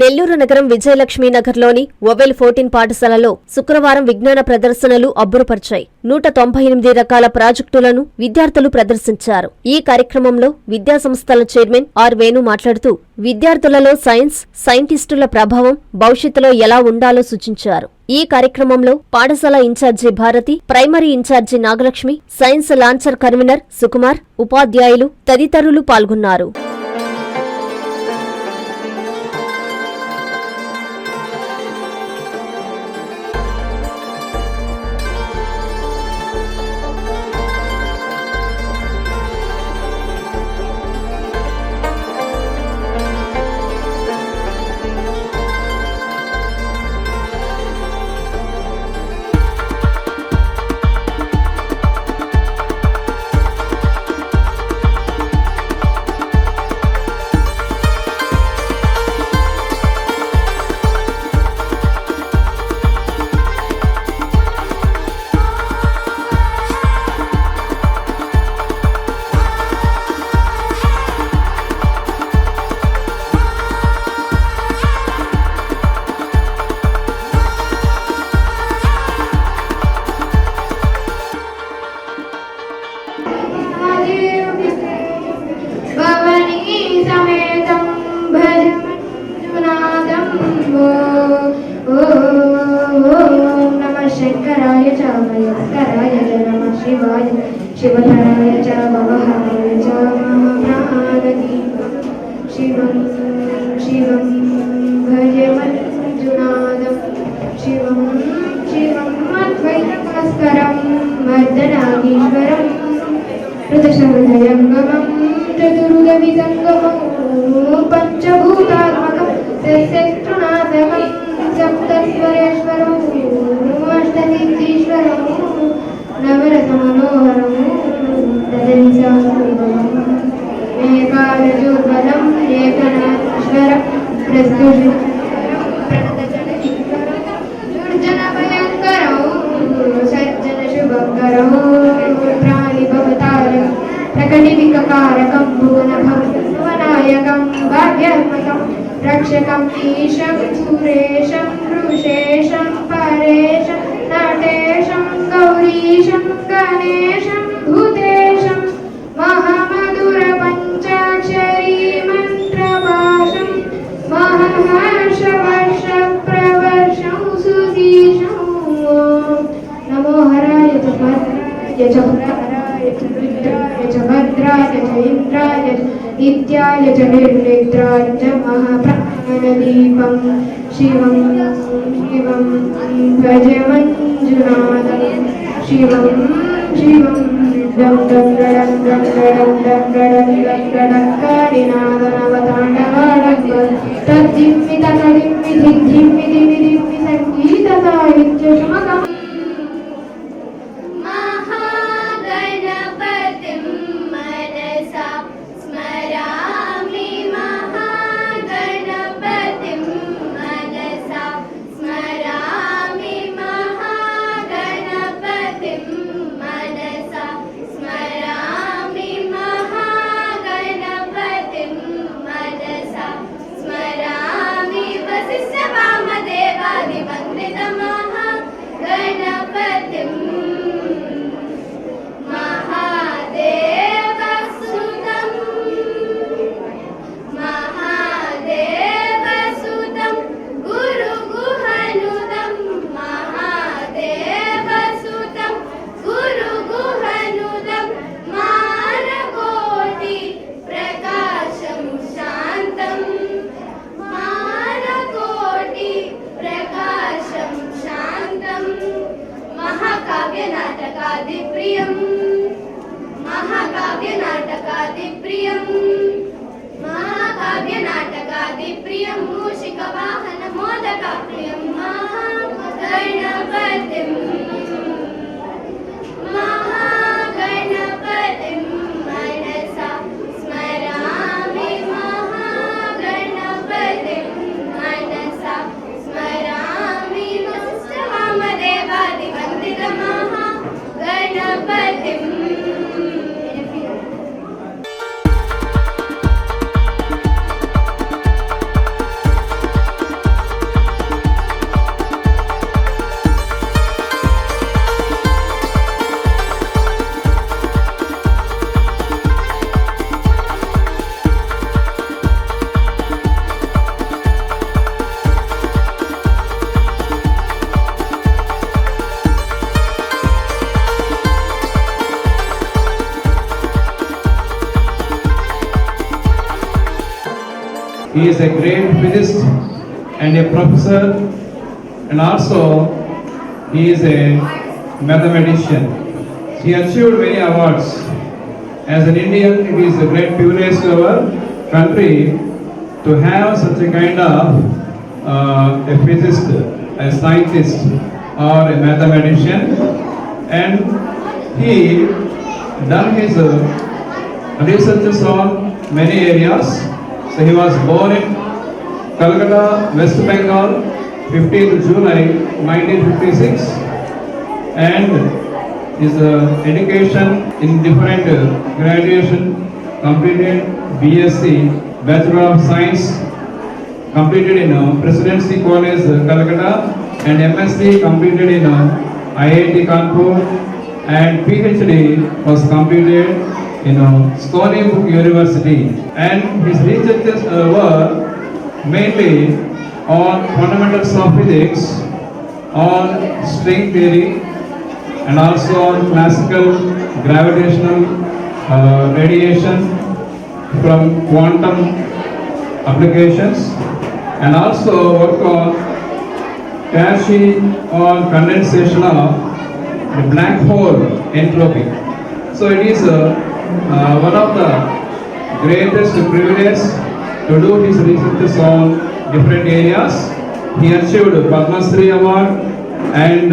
నెల్లూరు నగరం విజయలక్ష్మీ నగర్లోని ఓవెల్ 14 పాఠశాలలో శుక్రవారం విజ్ఞాన ప్రదర్శనలు అబ్బురపరిచాయి. 198 రకాల ప్రాజెక్టులను విద్యార్థులు ప్రదర్శించారు. ఈ కార్యక్రమంలో విద్యాసంస్థల చైర్మన్ ఆర్ వేణు మాట్లాడుతూ విద్యార్థులలో సైన్స్, సైంటిస్టుల ప్రభావం భవిష్యత్తులో ఎలా ఉండాలో సూచించారు. ఈ కార్యక్రమంలో పాఠశాల incharge Bharati, primary incharge Nagalakshmi, science లాంచర్ కన్వీనర్ సుకుమార్, ఉపాధ్యాయులు తదితరులు పాల్గొన్నారు. శంకరాయ చ మయస్కరాయ చ నమః శివాయ శివధరాయ చ భవహాయ చ మహాప్రాణదీ శివం శివం భజ మంజునాదం శివం శివం అద్వైతభాస్కరం మర్దనాగీశ్వరం ఋతశవదయంగమం చతుర్గవిసంగమం పంచభూతాత్మకం శక్తృనాథకం సప్తస్వరేశ్వరం అష్టసిద్ధీశ్వరం నవరసమనోహరం తదనిశాస్త్రం ఏకారజోబలం ఏకనాథీశ్వరం దుర్జనభయంకరం సజ్జన శుభకరం ప్రాణిభవతారం ప్రకటివికారకం భువనభవనాయకం భాగ్యాత్మకం రక్షకం ఈశం సురేశం ఋషేశం పరేశం నటేశం గౌరీశం గణేశం భూతేశం మహామధుర పంచాక్షరీ మంత్రభాషం మహర్షవర్ష ప్రవర్షం సుశీషం నమో హరాయ చ భద్రాయ చ హరాయ చ రుద్రాయ చ భద్రాయ చ ఇంద్రాయ చ నిత్యాయ చ నిర్నిద్రాయ చ మహాప్రాణదీపం శివం శివం భజ మంజునాథం శివం శివం డం డం గడం డం గడం డం గడం డం గడం కారినాదనవతాండవాడం తద్దిమ్మి తకడిమ్మి దిగ్ధిమ్మి దిమి దిమ్మి సంగీత సాహిత్య సమకం Gana He is a great physicist and a professor, and also he is a mathematician. He achieved many awards. As an Indian, it is a great privilege to our country to have such a kind of a physicist, a scientist, or a mathematician, and he done his researches on many areas. So he was born in Calcutta, West Bengal, 15th July 1956, and his education in different graduation completed BSc, Bachelor of Science, completed in Presidency College, Calcutta, and MSc completed in IIT Kanpur, and PhD was completed in Stony Brook University. And his researches were mainly on fundamentals of physics, on string theory, and also on classical gravitational radiation from quantum applications, and also work on Cauchy on condensation of the black hole entropy. So it is one of the greatest privilege to do his researches on different areas. He achieved Padma Shri Award and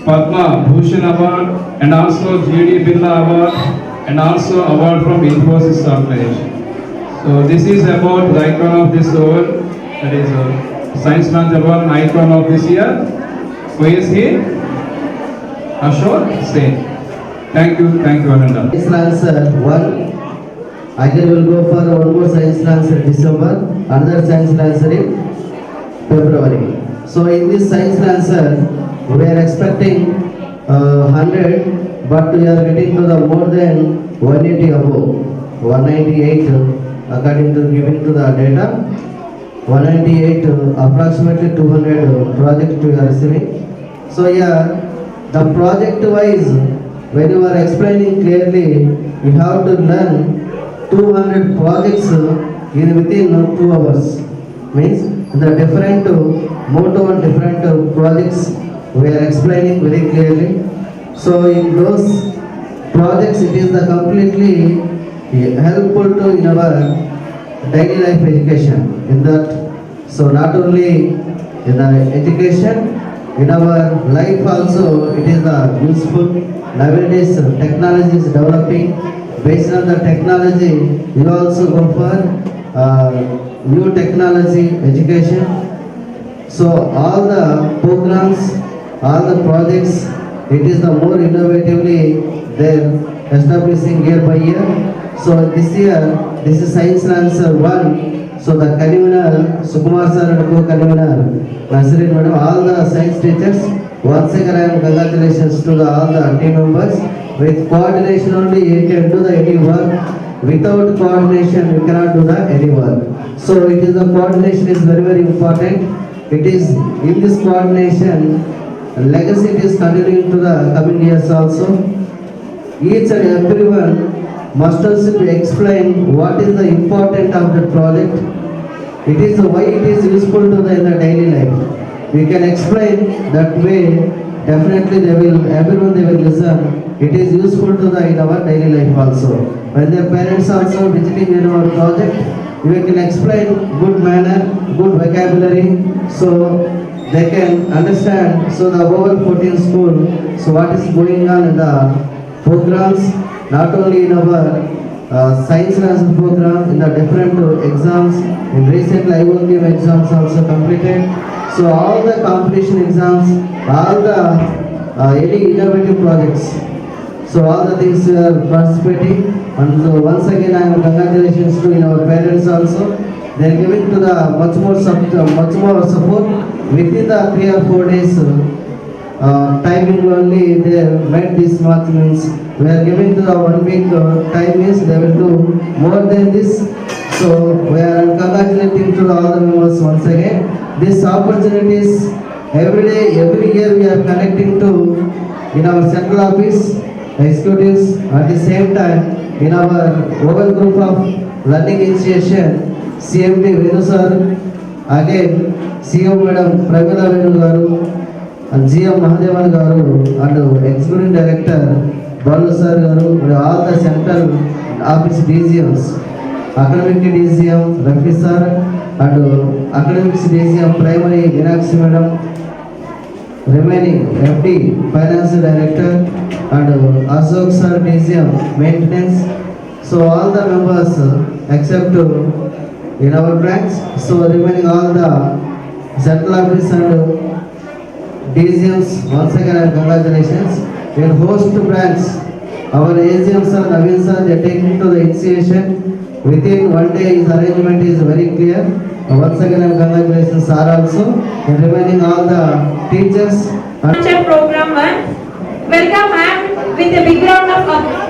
Padma Bhushan Award, and also G.D. Birla Award, and also award from Infosys organization. So this is about the icon of this award, that is Science Launch Award icon of this year. Who is he? Ashok Sen. Thank you, Ananda. Science Lancer 1. Again will go for one more Science Lancer in December, another Science Lancer in February. So in this Science Lancer, we are expecting 100, but we are getting to the more than 180 above, 198 according to giving to the data. 198 approximately 200 projects we are receiving. So yeah, the project wise, when you are explaining clearly, you have to learn 200 projects in within 2 hours. Means the different motto and different projects we are explaining very clearly. So in those projects, it is the completely helpful to in our daily life education. In that, so not only in the education, in our life also it is useful. Nowadays technology is developing. Based on the technology, you also go for new technology education. So all the programs, all the projects, it is the more innovatively they're establishing year by year. So this year, this is Science Lancer 1. So the convener, Sukumar sir and co-convener, Nasrin madam, all the science teachers, once again I am congratulations to all the team members. With coordination only you can do the any work. Without coordination you cannot do the any work. So it is the coordination is very, very important. It is in this coordination, legacy it is continuing to the coming years also. Each and everyone must also explain what is the important of the project. It is why it is useful to the in the daily life. We can explain that way. Definitely everyone they will listen. It is useful to the in our daily life also. When their parents also visiting in our project, we can explain good manner, good vocabulary, so they can understand. So the overall 14 school, so what is going on in the programs, not only in our science national program, in the different exams, in recent IOM exams also completed. So all the competition exams, all the any innovative projects, so all the things we are participating. And so once again I am congratulations to in our parents also. They are giving to the much more support within the 3 or 4 days timing only. They made this much, means we are giving to the 1 week time means they will do more than this. So we are congratulating to all the members once again. These opportunities every day, every year we are connecting to in our central office executives. At the same time in our open group of learning initiation, CMD Venu sir, again CEO Madam Pramila Venu garu, and GM Mahadevan garu, and Executive Director Balu sir garu, and all the central office DGMs, academic DGM Rafi sir, and academics DGM Primary Meenakshi Madam, remaining FD Finance Director, and Ashok sir DGM Maintenance. So all the members except in our branch, so remaining all the central office and DGMs, once again congratulations. In host branch, our AGM sir Naveen sir, they are taking to the initiation. Within 1 day his arrangement is very clear. Once again congratulations sir also. And remaining all the teachers. Program 1. Welcome ma'am with a big round of applause.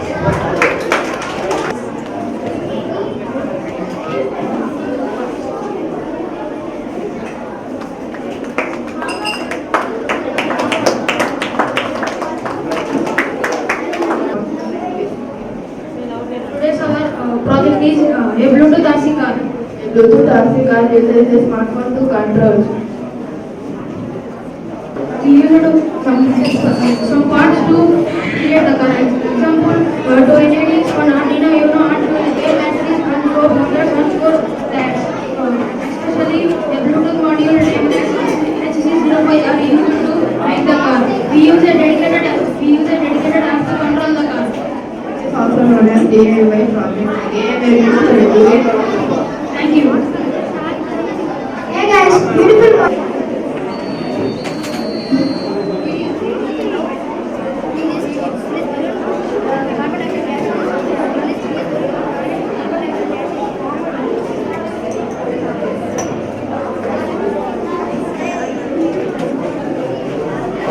Today's our project is a Bluetooth RC car. Bluetooth RC car is a smartphone to control. We used some parts to create the car. Example, to edit on Arduino, you know Arduino is their batteries and for motors and for that. Especially a Bluetooth module named HC05 are used to make the car. We use a dedicated RC to control the car. This is also known as DIY project. Thank you. Hey guys, beautiful.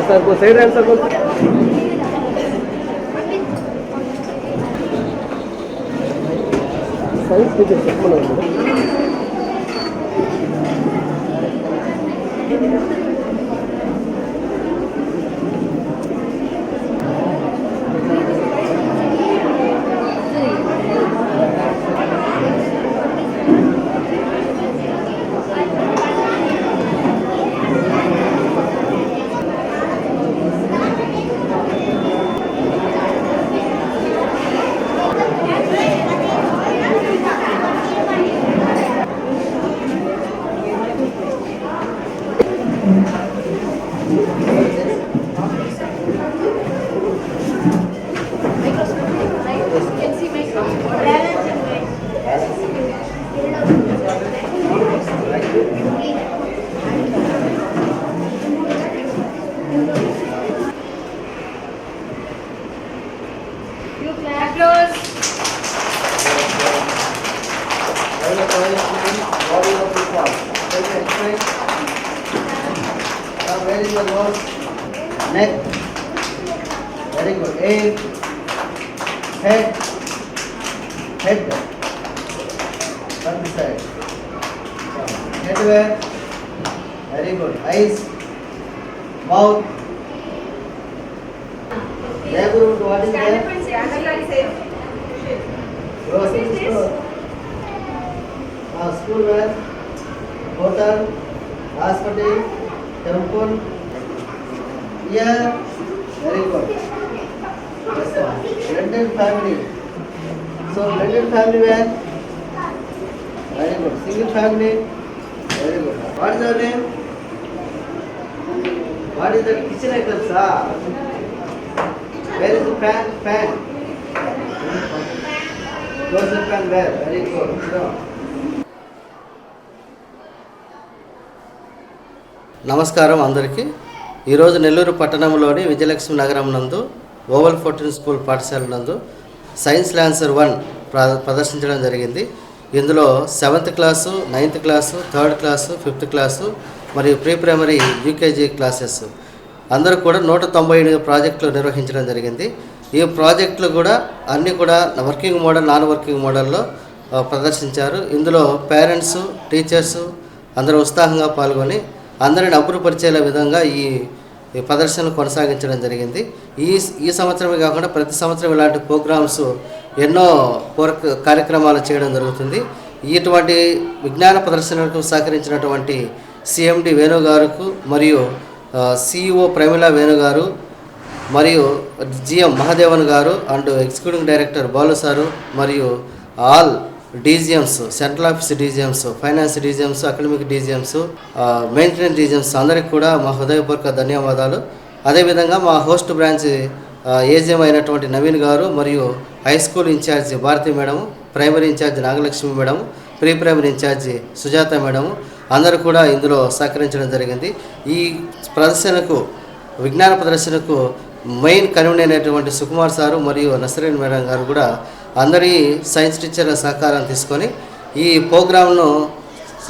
Sir को सही answer बोल science के చెప్పను Where is the nose? Neck. Very good. Ear. Head. Head. From this side. Head where? Very good. Eyes. Mouth. Neighborhood. What is there? Grocery store. School where? Hotel. Hospital. Temple. Yeah. Very good. Yes, sir. Blended family. So blended family where? Very good. Single family. Very good. What is your name? What is the kitchen items? Where is the pan? Pan. Close the pan where? Very good. Sure. నమస్కారం అందరికీ. ఈరోజు నెల్లూరు పట్టణంలోని విజయలక్ష్మి నగరం నందు oval 14 school పాఠశాల నందు science Lancer 1 ప్రదర్శించడం జరిగింది. ఇందులో 7th class, 9th class, 3rd class, 5th class మరియు ప్రీ ప్రైమరీ యూకేజీ క్లాసెస్ అందరూ కూడా 198 ప్రాజెక్టులు నిర్వహించడం జరిగింది. ఈ ప్రాజెక్టులు కూడా అన్నీ కూడా వర్కింగ్ మోడల్, నాన్ వర్కింగ్ మోడల్లో ప్రదర్శించారు. ఇందులో పేరెంట్స్, టీచర్స్ అందరూ ఉత్సాహంగా పాల్గొని అందరిని అభివృద్ధిపరిచేల విధంగా ఈ ప్రదర్శనలు కొనసాగించడం జరిగింది. ఈ సంవత్సరమే కాకుండా ప్రతి సంవత్సరం ఇలాంటి ప్రోగ్రామ్స్ ఎన్నో కార్యక్రమాలు చేయడం జరుగుతుంది. ఇటువంటి విజ్ఞాన ప్రదర్శనకు సహకరించినటువంటి సిఎండి వేణు గారుకు మరియు సిఇఓ ప్రమిళ వేణు గారు మరియు GM Mahadevan garu and executive director Balu sir మరియు all DGMs, central office DGMs, finance DGMs, academic DGMs, maintenance DGMs అందరికీ కూడా మా హృదయపూర్వక ధన్యవాదాలు. అదేవిధంగా మా హోస్ట్ బ్రాంచ్ ఏజీఎం అయినటువంటి నవీన్ గారు మరియు high school incharge Bharati madam, primary incharge Nagalakshmi madam, pre primary incharge Sujatha madam అందరూ కూడా ఇందులో సహకరించడం జరిగింది. ఈ ప్రదర్శనకు విజ్ఞాన ప్రదర్శనకు మెయిన్ కన్వీనర్ అయినటువంటి సుకుమార్ సారు మరియు నసరీన్ మేడం గారు కూడా అందరి సైన్స్ టీచర్ల సహకారం తీసుకొని ఈ ప్రోగ్రాంను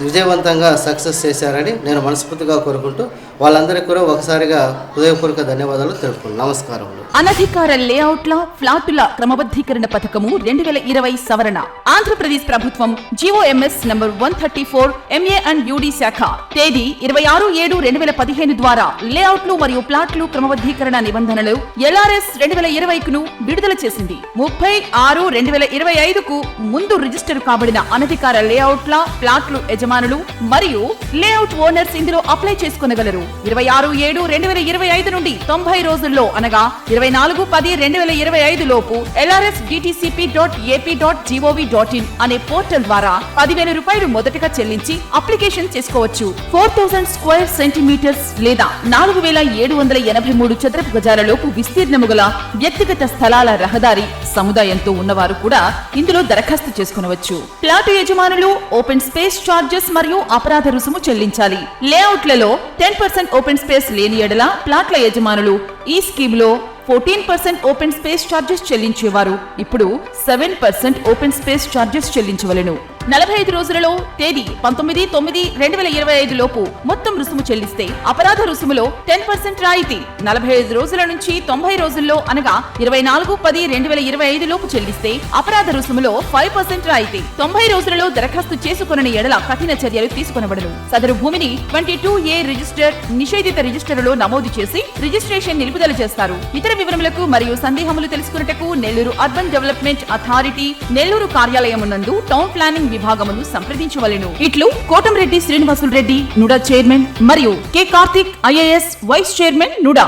విజయవంతంగా సక్సెస్ చేశారని నేను మనస్ఫూర్తిగా కోరుకుంటూ వాళ్ళందరికీ కూడా ఒకసారిగా హృదయపూర్వక ధన్యవాదాలు తెలుపుకుంటున్నాను. నమస్కారములు. అనధికార లేఅవుట్ల ఫ్లాటుల క్రమబద్ధీకరణ పథకము 2020 సవరణ. ఆంధ్రప్రదేశ్ ప్రభుత్వం GOMS number 134 MA and UD శాఖ తేదీ 26/7/2015 ద్వారా లేఅవుట్లు మరియు ప్లాట్లు క్రమబద్ధీకరణ నిబంధనలు LRS 2020ను విడుదల చేసింది. 30/6/2025కు ముందు రిజిస్టర్ కాబడిన అనధికార లేఅవుట్ల ప్లాట్లు యజమానులు మరియు లేఅవుట్ ఓనర్స్ ఇందులో అప్లై చేసుకొనగలరు. 26/7/2025 నుండి 90 రోజుల్లో అనగా 24/10/2025 లోపు lrsdtcp.ap.gov.in అనే పోర్టల్ ద్వారా 10,000 రూపాయలు మొదటగా చెల్లించి అప్లికేషన్ చేసుకోవచ్చు. 4000 స్క్వేర్ సెంటీమీటర్స్ లేదా 4783 చదరపు గజాల లోపు విస్తీర్ణము గల వ్యక్తిగత స్థలాల రహదారి సముదాయంతో ఉన్నవారు కూడా ఇందులో దరఖాస్తు చేసుకునవచ్చు. ప్లాటు యజమానులు ఓపెన్ స్పేస్ చార్జెస్ మరియు అపరాధ రుసుము చెల్లించాలి. లేఅవుట్లలో 10% ఓపెన్ స్పేస్ లేని ఎడల ప్లాట్ల యజమానులు ఈ స్కీమ్లో 14% ఓపెన్ స్పేస్ చార్జెస్ చెల్లించేవారు ఇప్పుడు 7% ఓపెన్ స్పేస్ చార్జెస్ చెల్లించవలెను. 45 రోజులలో తేదీ 19/9/2025 లోపు మొత్తం రుసుము చెల్లిస్తే అపరాధ రుసుములో 10% రాయితీ. 45 రోజుల నుంచి 90 రోజుల్లో అనగా 24/10/2025 లోపు చెల్లిస్తే అపరాధ రుసుములో 5% రాయితీ. 90 రోజులలో దరఖాస్తు చేసుకొనని ఎడల కఠిన చర్యలు తీసుకొనబడును. సదరు భూమిని 22A రిజిస్టర్ నిషేధిత రిజిస్టరులో నమోదు చేసి రిజిస్ట్రేషన్ నిలుపుదల చేస్తారు. ఇతర వివరములకు మరియు సందేహములు తెలుసుకున్నటకు Nellore urban development authority Nellore కార్యాలయమునందు టౌన్ ప్లానింగ్ విభాగమును సంప్రదించవలెను. ఇట్లు కోటంరెడ్డి శ్రీనివాసులు రెడ్డి నుడా చైర్మన్ మరియు K Karthik IAS vice chairman NUDA.